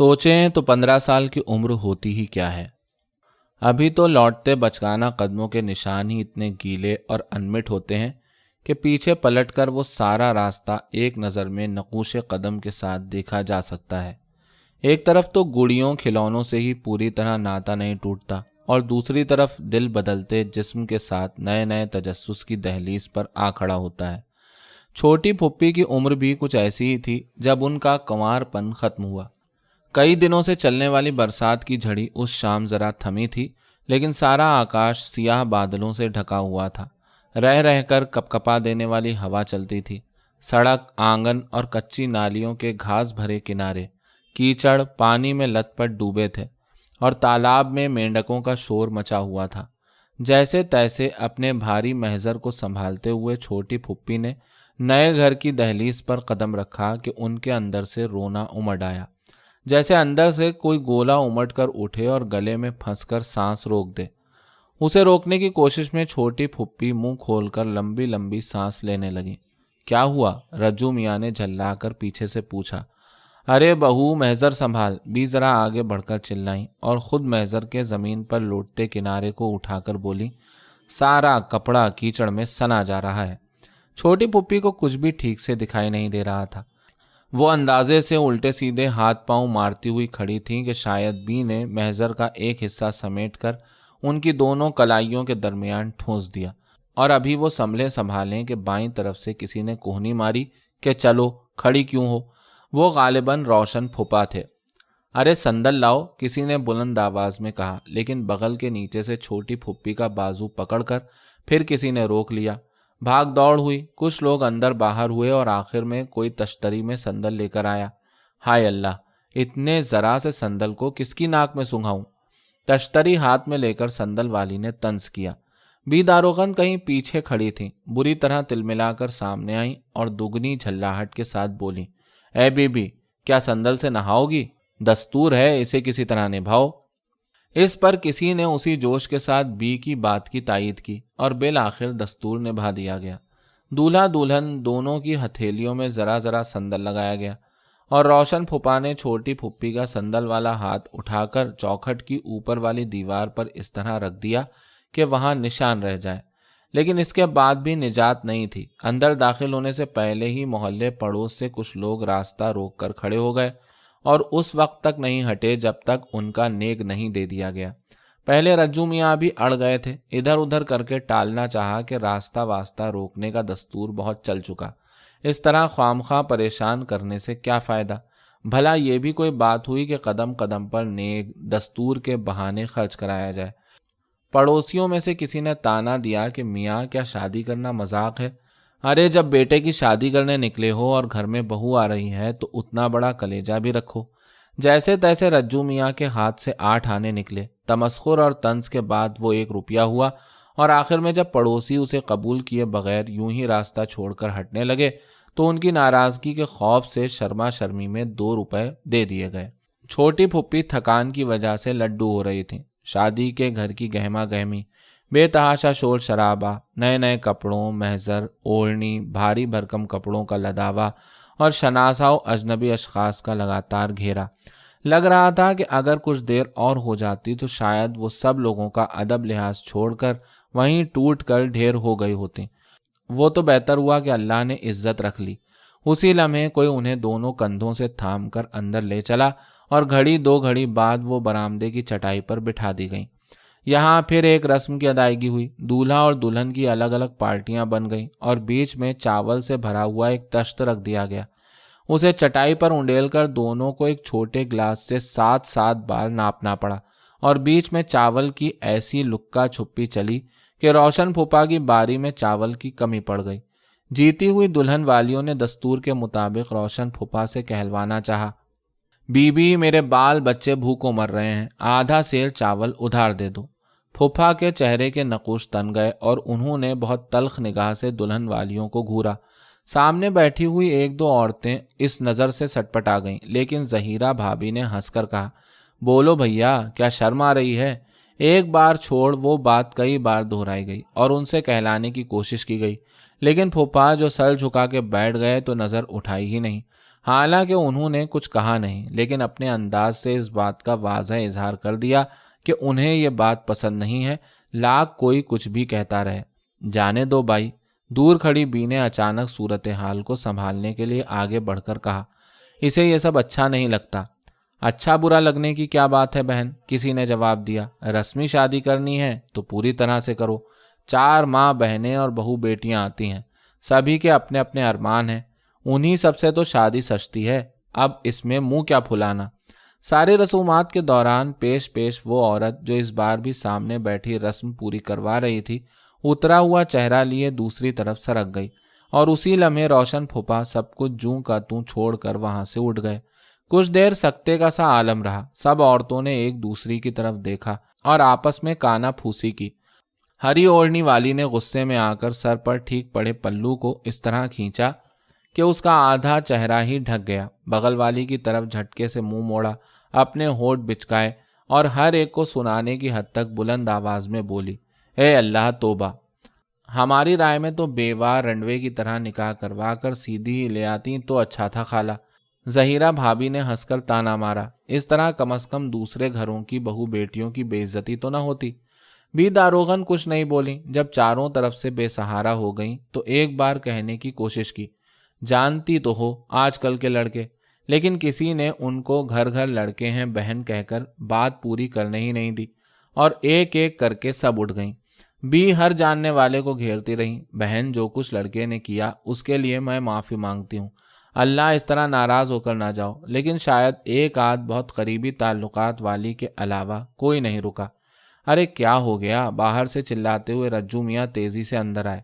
سوچیں تو 15 سال کی عمر ہوتی ہی کیا ہے۔ ابھی تو لوٹتے بچگانہ قدموں کے نشان ہی اتنے گیلے اور انمٹ ہوتے ہیں کہ پیچھے پلٹ کر وہ سارا راستہ ایک نظر میں نقوش قدم کے ساتھ دیکھا جا سکتا ہے۔ ایک طرف تو گڑیوں کھلونوں سے ہی پوری طرح ناتا نہیں ٹوٹتا، اور دوسری طرف دل بدلتے جسم کے ساتھ نئے نئے تجسس کی دہلیز پر آ کھڑا ہوتا ہے۔ چھوٹی پھپھی کی عمر بھی کچھ ایسی ہی تھی جب ان کا کنوار پن ختم ہوا۔ کئی دنوں سے چلنے والی برسات کی جھڑی اس شام ذرا تھمی تھی، لیکن سارا آکاش سیاہ بادلوں سے ڈھکا ہوا تھا۔ رہ رہ کر کپ کپا دینے والی ہوا چلتی تھی۔ سڑک، آنگن اور کچی نالیوں کے گھاس بھرے کنارے کیچڑ پانی میں لت پت ڈوبے تھے، اور تالاب میں مینڈکوں کا شور مچا ہوا تھا۔ جیسے تیسے اپنے بھاری محضر کو سنبھالتے ہوئے چھوٹی پھپھی نے نئے گھر کی دہلیز پر قدم رکھا کہ ان کے اندر سے رونا امڈ آیا، جیسے اندر سے کوئی گولا امٹ کر اٹھے اور گلے میں پھنس کر سانس روک دے۔ اسے روکنے کی کوشش میں چھوٹی پھپھی منہ کھول کر لمبی لمبی سانس لینے لگی۔ کیا ہوا؟ رجو میاں نے جھلا کر پیچھے سے پوچھا۔ ارے بہو، محضر سنبھال، بھی ذرا آگے بڑھ کر چلائیں، اور خود محضر کے زمین پر لوٹتے کنارے کو اٹھا کر بولی، سارا کپڑا کیچڑ میں سنا جا رہا ہے۔ چھوٹی پھپھی کو کچھ بھی ٹھیک سے دکھائی نہیں دے رہا تھا۔ وہ اندازے سے الٹے سیدھے ہاتھ پاؤں مارتی ہوئی کھڑی تھیں کہ شاید بی نے محضر کا ایک حصہ سمیٹ کر ان کی دونوں کلائیوں کے درمیان ٹھونس دیا، اور ابھی وہ سنبھلے سنبھالیں کہ بائیں طرف سے کسی نے کوہنی ماری کہ چلو، کھڑی کیوں ہو؟ وہ غالباً روشن پھوپھا تھے۔ ارے سندل لاؤ، کسی نے بلند آواز میں کہا، لیکن بغل کے نیچے سے چھوٹی پھپھی کا بازو پکڑ کر پھر کسی نے روک لیا۔ بھاگ دوڑ ہوئی، کچھ لوگ اندر باہر ہوئے، اور آخر میں کوئی تشتری میں سندل لے کر آیا۔ ہائے اللہ، اتنے ذرا سے سندل کو کس کی ناک میں سنگھاؤں؟ تشتری ہاتھ میں لے کر سندل والی نے طنز کیا۔ بی داروغن کہیں پیچھے کھڑی تھیں، بری طرح تلملا کر سامنے آئیں اور دگنی جھلاہٹ کے ساتھ بولیں، اے بی بی، کیا سندل سے نہاؤ گی؟ دستور ہے، اسے کسی طرح نبھاؤ۔ اس پر کسی نے اسی جوش کے ساتھ بی کی بات کی تائید کی، اور بالآخر دستور نبھا دیا گیا۔ دولہا دلہن دونوں کی ہتھیلیوں میں ذرا ذرا سندل لگایا گیا، اور روشن پھوپھا نے چھوٹی پھپھی کا سندل والا ہاتھ اٹھا کر چوکھٹ کی اوپر والی دیوار پر اس طرح رکھ دیا کہ وہاں نشان رہ جائے۔ لیکن اس کے بعد بھی نجات نہیں تھی۔ اندر داخل ہونے سے پہلے ہی محلے پڑوس سے کچھ لوگ راستہ روک کر کھڑے ہو گئے، اور اس وقت تک نہیں ہٹے جب تک ان کا نیگ نہیں دے دیا گیا۔ پہلے رجو میاں بھی اڑ گئے تھے، ادھر ادھر کر کے ٹالنا چاہا کہ راستہ واسطہ روکنے کا دستور بہت چل چکا، اس طرح خوامخواہ پریشان کرنے سے کیا فائدہ؟ بھلا یہ بھی کوئی بات ہوئی کہ قدم قدم پر نیگ دستور کے بہانے خرچ کرایا جائے؟ پڑوسیوں میں سے کسی نے تانا دیا کہ میاں، کیا شادی کرنا مذاق ہے؟ ارے جب بیٹے کی شادی کرنے نکلے ہو اور گھر میں بہو آ رہی ہے تو اتنا بڑا کلیجہ بھی رکھو۔ جیسے تیسے رجو میاں کے ہاتھ سے 8 آنے نکلے۔ تمسخر اور طنز کے بعد وہ 1 روپیہ ہوا، اور آخر میں جب پڑوسی اسے قبول کیے بغیر یوں ہی راستہ چھوڑ کر ہٹنے لگے تو ان کی ناراضگی کے خوف سے شرما شرمی میں 2 روپے دے دیے گئے۔ چھوٹی پھپھی تھکان کی وجہ سے لڈو ہو رہی تھی۔ شادی کے گھر کی گہما گہمی، بے تحاشا شور شرابہ، نئے نئے کپڑوں، محضر، اوڑھنی، بھاری بھرکم کپڑوں کا لداوا، اور شناسا و اجنبی اشخاص کا لگاتار گھیرا۔ لگ رہا تھا کہ اگر کچھ دیر اور ہو جاتی تو شاید وہ سب لوگوں کا ادب لحاظ چھوڑ کر وہیں ٹوٹ کر ڈھیر ہو گئی ہوتی۔ وہ تو بہتر ہوا کہ اللہ نے عزت رکھ لی۔ اسی لمحے کوئی انہیں دونوں کندھوں سے تھام کر اندر لے چلا، اور گھڑی 2 گھڑی بعد وہ برآمدے کی چٹائی پر بٹھا دی گئیں۔ یہاں پھر ایک رسم کی ادائیگی ہوئی۔ دولہا اور دلہن کی الگ الگ پارٹیاں بن گئیں، اور بیچ میں چاول سے بھرا ہوا ایک تشت رکھ دیا گیا۔ اسے چٹائی پر انڈیل کر دونوں کو ایک چھوٹے گلاس سے 7 بار ناپنا پڑا، اور بیچ میں چاول کی ایسی لکا چھپی چلی کہ روشن پھوپھا کی باری میں چاول کی کمی پڑ گئی۔ جیتی ہوئی دلہن والیوں نے دستور کے مطابق روشن پھوپھا سے کہلوانا چاہا، بی بی، میرے بال بچے بھوکوں مر رہے ہیں، آدھا سیر چاول ادھار دے دو۔ پھوپھا کے چہرے کے نقوش تن گئے، اور انہوں نے بہت تلخ نگاہ سے دلہن والیوں کو گھورا۔ سامنے بیٹھی ہوئی 1-2 عورتیں اس نظر سے سٹپٹ آ گئیں، لیکن زہیرہ بھابھی نے ہنس کر کہا، بولو بھیا، کیا شرم آ رہی ہے؟ ایک بار چھوڑ وہ بات کئی بار دہرائی گئی، اور ان سے کہلانے کی کوشش کی گئی، لیکن پھوپھا جو سر جھکا کے بیٹھ گئے تو نظر اٹھائی ہی نہیں۔ حالانکہ انہوں نے کچھ کہا نہیں، لیکن اپنے انداز سے اس بات کا واضح اظہار کر دیا کہ انہیں یہ بات پسند نہیں ہے، لاکھ کوئی کچھ بھی کہتا رہے۔ جانے دو بھائی۔ دور کھڑی بی نے اچانک صورتحال کو سنبھالنے کے لیے آگے بڑھ کر کہا، اسے یہ سب اچھا نہیں لگتا۔ اچھا برا لگنے کی کیا بات ہے بہن، کسی نے جواب دیا، رسمی شادی کرنی ہے تو پوری طرح سے کرو۔ 4 ماں بہنیں اور بہو بیٹیاں آتی ہیں، سبھی کے اپنے اپنے ارمان ہیں، انہی سب سے تو شادی سجتی ہے، اب اس میں منہ کیا پھلانا۔ سارے رسومات کے دوران پیش وہ عورت جو اس بار بھی سامنے بیٹھی رسم پوری کروا رہی تھی، اترا ہوا چہرہ لیے دوسری طرف سرک گئی، اور اسی لمحے روشن پھپھا سب کچھ جوں کا توں چھوڑ کر وہاں سے اٹھ گئے۔ کچھ دیر سکتے کا سا عالم رہا، سب عورتوں نے ایک دوسری کی طرف دیکھا اور آپس میں کانا پھوسی کی۔ ہری اوڑھنی والی نے غصے میں آ کر سر پر ٹھیک پڑے پلو کو اس طرح کھینچا کہ اس کا آدھا چہرہ ہی ڈھک گیا۔ بغل والی کی طرف جھٹکے سے منہ موڑا، اپنے ہونٹ بچکائے اور ہر ایک کو سنانے کی حد تک بلند آواز میں بولی، اے اللہ توبہ! ہماری رائے میں تو بیوہ رنڈوے کی طرح نکاح کروا کر سیدھی ہی لے آتی تو اچھا تھا خالہ۔ ظہیرہ بھابھی نے ہنس کر تانا مارا، اس طرح کم از کم دوسرے گھروں کی بہو بیٹیوں کی بے عزتی تو نہ ہوتی۔ بی داروغن کچھ نہیں بولی۔ جب چاروں طرف سے بے سہارا ہو گئیں تو ایک بار کہنے کی کوشش کی، جانتی تو ہو آج کل کے لڑکے، لیکن کسی نے ان کو گھر گھر لڑکے ہیں بہن کہہ کر بات پوری کرنے ہی نہیں دی، اور ایک ایک کر کے سب اٹھ گئیں۔ بی ہر جاننے والے کو گھیرتی رہیں، بہن جو کچھ لڑکے نے کیا اس کے لیے میں معافی مانگتی ہوں، اللہ اس طرح ناراض ہو کر نہ جاؤ، لیکن شاید ایک آدھ بہت قریبی تعلقات والی کے علاوہ کوئی نہیں رکا۔ ارے کیا ہو گیا؟ باہر سے چلاتے ہوئے رجو میاں تیزی سے اندر آئے۔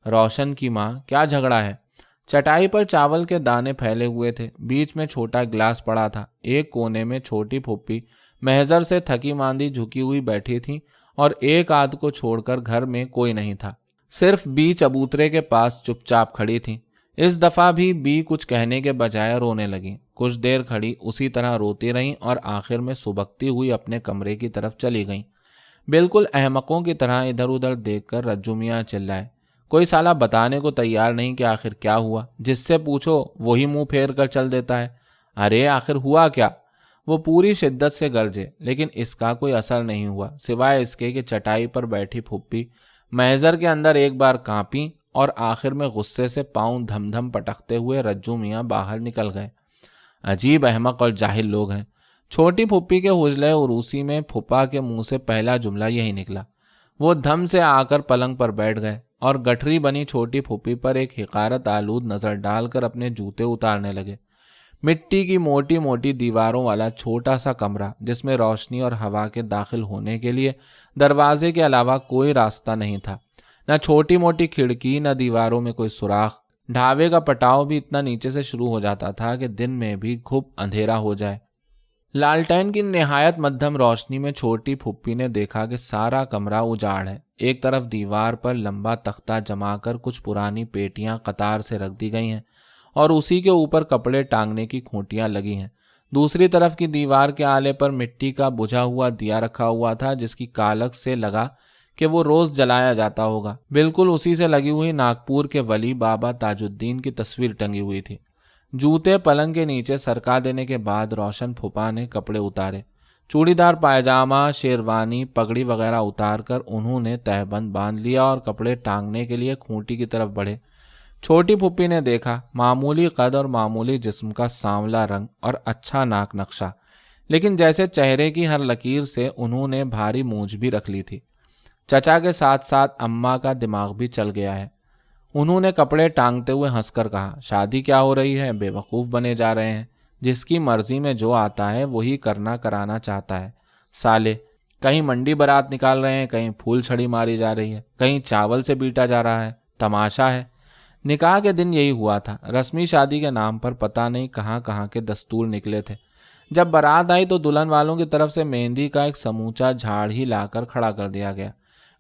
روشن کی ماں، کیا جھگڑا ہے؟ چٹائی پر چاول کے دانے پھیلے ہوئے تھے، بیچ میں چھوٹا گلاس پڑا تھا، ایک کونے میں چھوٹی پھوپھی محضر سے تھکی ماندی جھکی ہوئی بیٹھی تھی، اور ایک آدھ کو چھوڑ کر گھر میں کوئی نہیں تھا، صرف بی چبوترے کے پاس چپ چاپ کھڑی تھی۔ اس دفعہ بھی بی کچھ کہنے کے بجائے رونے لگی، کچھ دیر کھڑی اسی طرح روتی رہیں اور آخر میں سبکتی ہوئی اپنے کمرے کی طرف چلی گئیں۔ بالکل احمقوں کی طرح ادھر ادھر دیکھ کر رجو میاں چلائے، کوئی سالہ بتانے کو تیار نہیں کہ آخر کیا ہوا، جس سے پوچھو وہی منہ پھیر کر چل دیتا ہے۔ ارے آخر ہوا کیا؟ وہ پوری شدت سے گرجے، لیکن اس کا کوئی اثر نہیں ہوا، سوائے اس کے کہ چٹائی پر بیٹھی پھوپھی محضر کے اندر ایک بار کانپی اور آخر میں غصے سے پاؤں دھم دھم پٹکتے ہوئے رجو میاں باہر نکل گئے۔ عجیب احمق اور جاہل لوگ ہیں۔ چھوٹی پھوپھی کے حجلے عروسی میں پھپھا کے منہ سے پہلا جملہ یہی نکلا۔ وہ دھم سے آ کر پلنگ پر بیٹھ گئے اور گٹھری بنی چھوٹی پھوپھی پر ایک حقارت آلود نظر ڈال کر اپنے جوتے اتارنے لگے۔ مٹی کی موٹی موٹی دیواروں والا چھوٹا سا کمرہ، جس میں روشنی اور ہوا کے داخل ہونے کے لیے دروازے کے علاوہ کوئی راستہ نہیں تھا، نہ چھوٹی موٹی کھڑکی، نہ دیواروں میں کوئی سوراخ۔ ڈھابے کا پٹاؤ بھی اتنا نیچے سے شروع ہو جاتا تھا کہ دن میں بھی گھپ اندھیرا ہو جائے۔ لالٹین کی نہایت مدھم روشنی میں چھوٹی پھوپھی نے دیکھا کہ سارا کمرہ اجاڑ ہے۔ ایک طرف دیوار پر لمبا تختہ جما کر کچھ پرانی پیٹیاں قطار سے رکھ دی گئی ہیں اور اسی کے اوپر کپڑے ٹانگنے کی کھوٹیاں لگی ہیں۔ دوسری طرف کی دیوار کے آلے پر مٹی کا بجھا ہوا دیا رکھا ہوا تھا، جس کی کالک سے لگا کہ وہ روز جلایا جاتا ہوگا۔ بالکل اسی سے لگی ہوئی ناگپور کے ولی بابا تاج الدین کی تصویر ٹنگی ہوئی تھی۔ جوتے پلنگ کے نیچے سرکا دینے کے بعد روشن پھپھا نے کپڑے اتارے، چوڑی دار پائجامہ، شیروانی، پگڑی وغیرہ اتار کر انہوں نے تہبند باندھ لیا اور کپڑے ٹانگنے کے لیے کھوٹی کی طرف بڑھے۔ چھوٹی پھوپھی نے دیکھا، معمولی قد اور معمولی جسم کا سانولا رنگ اور اچھا ناک نقشہ، لیکن جیسے چہرے کی ہر لکیر سے انہوں نے بھاری مونچھ بھی رکھ لی تھی۔ چچا کے ساتھ ساتھ اماں کا دماغ بھی چل گیا ہے۔ انہوں نے کپڑے ٹانگتے ہوئے ہنس کر کہا، شادی کیا ہو رہی ہے، بے وقوف بنے جا رہے ہیں، جس کی مرضی میں جو آتا ہے وہی کرانا چاہتا ہے۔ سالے کہیں منڈی برات نکال رہے ہیں، کہیں پھول چھڑی ماری جا رہی ہے، کہیں چاول سے بیٹا جا رہا ہے، تماشا ہے۔ نکاح کے دن یہی ہوا تھا، رسمی شادی کے نام پر پتہ نہیں کہاں کہاں کے دستور نکلے تھے۔ جب بارات آئی تو دلہن والوں کی طرف سے مہندی کا ایک سموچا جھاڑ ہی لا کر کھڑا کر دیا گیا،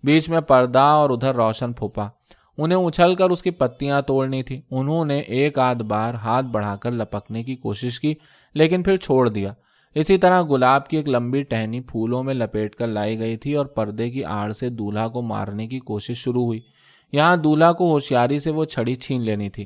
بیچ میں پردہ اور ادھر روشن پھپھا۔ انہیں اچھل کر اس کی پتیاں توڑنی تھی۔ انہوں نے ایک آدھ بار ہاتھ بڑھا کر لپکنے کی کوشش کی، لیکن پھر چھوڑ دیا۔ اسی طرح گلاب کی ایک لمبی ٹہنی پھولوں میں لپیٹ کر لائی گئی تھی اور پردے کی آڑ سے دولہا کو مارنے کی کوشش شروع ہوئی۔ یہاں دولہا کو ہوشیاری سے وہ چھڑی چھین لینی تھی۔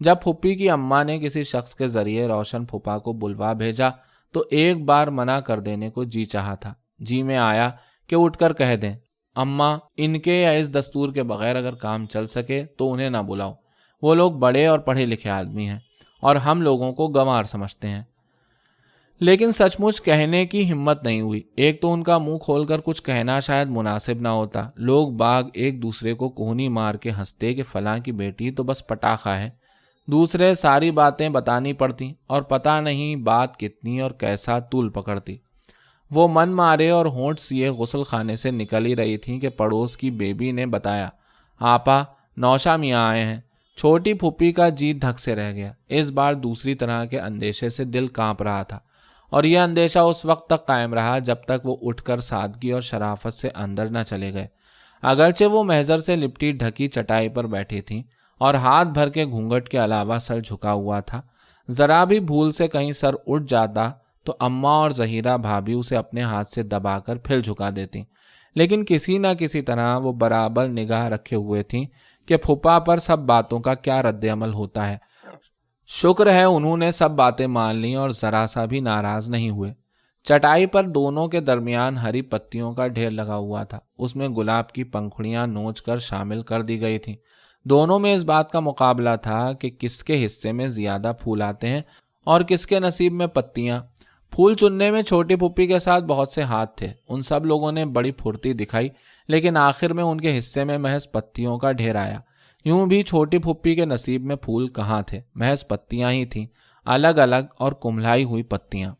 جب پھوپھی کی اماں نے کسی شخص کے ذریعے روشن پھوپھا کو بلوا بھیجا تو ایک بار منع کر دینے کو جی چاہا تھا۔ جی میں آیا کہ اٹھ کر کہہ دیں، اماں ان کے یا اس دستور کے بغیر اگر کام چل سکے تو انہیں نہ بلاؤ، وہ لوگ بڑے اور پڑھے لکھے آدمی ہیں اور ہم لوگوں کو گنوار سمجھتے ہیں۔ لیکن سچ مچ کہنے کی ہمت نہیں ہوئی۔ ایک تو ان کا منہ کھول کر کچھ کہنا شاید مناسب نہ ہوتا، لوگ باغ ایک دوسرے کو کوہنی مار کے ہنستے کہ فلاں کی بیٹی تو بس پٹاخہ ہے۔ دوسرے ساری باتیں بتانی پڑتی اور پتہ نہیں بات کتنی اور کیسا طول پکڑتی۔ وہ من مارے اور ہونٹ سیے غسل خانے سے نکل ہی رہی تھیں کہ پڑوس کی بیبی نے بتایا، آپا نوشا میاں آئے ہیں۔ چھوٹی پھوپھی کا جی دھک سے رہ گیا۔ اس بار دوسری طرح کے اندیشے سے دل کانپ رہا تھا، اور یہ اندیشہ اس وقت تک قائم رہا جب تک وہ اٹھ کر سادگی اور شرافت سے اندر نہ چلے گئے۔ اگرچہ وہ محضر سے لپٹی ڈھکی چٹائی پر بیٹھی تھیں اور ہاتھ بھر کے گھونگھٹ کے علاوہ سر جھکا ہوا تھا، ذرا بھی بھول سے کہیں سر اٹھ جاتا تو اماں اور زہیرہ بھابھی اسے اپنے ہاتھ سے دبا کر پھر جھکا دیتی، لیکن کسی نہ کسی طرح وہ برابر نگاہ رکھے ہوئے تھیں کہ پھوپھا پر سب باتوں کا کیا رد عمل ہوتا ہے۔ شکر ہے انہوں نے سب باتیں مان لیں اور ذرا سا بھی ناراض نہیں ہوئے۔ چٹائی پر دونوں کے درمیان ہری پتیوں کا ڈھیر لگا ہوا تھا، اس میں گلاب کی پنکھڑیاں نوچ کر شامل کر دی گئی تھیں۔ دونوں میں اس بات کا مقابلہ تھا کہ کس کے حصے میں زیادہ پھول آتے ہیں اور کس کے نصیب میں پتیاں۔ پھول چننے میں چھوٹی پھوپھی کے ساتھ بہت سے ہاتھ تھے، ان سب لوگوں نے بڑی پھرتی دکھائی، لیکن آخر میں ان کے حصے میں محض پتیوں کا ڈھیر آیا۔ یوں بھی چھوٹی پھوپھی کے نصیب میں پھول کہاں تھے، محض پتیاں ہی تھیں، الگ الگ اور کملائی ہوئی پتیاں۔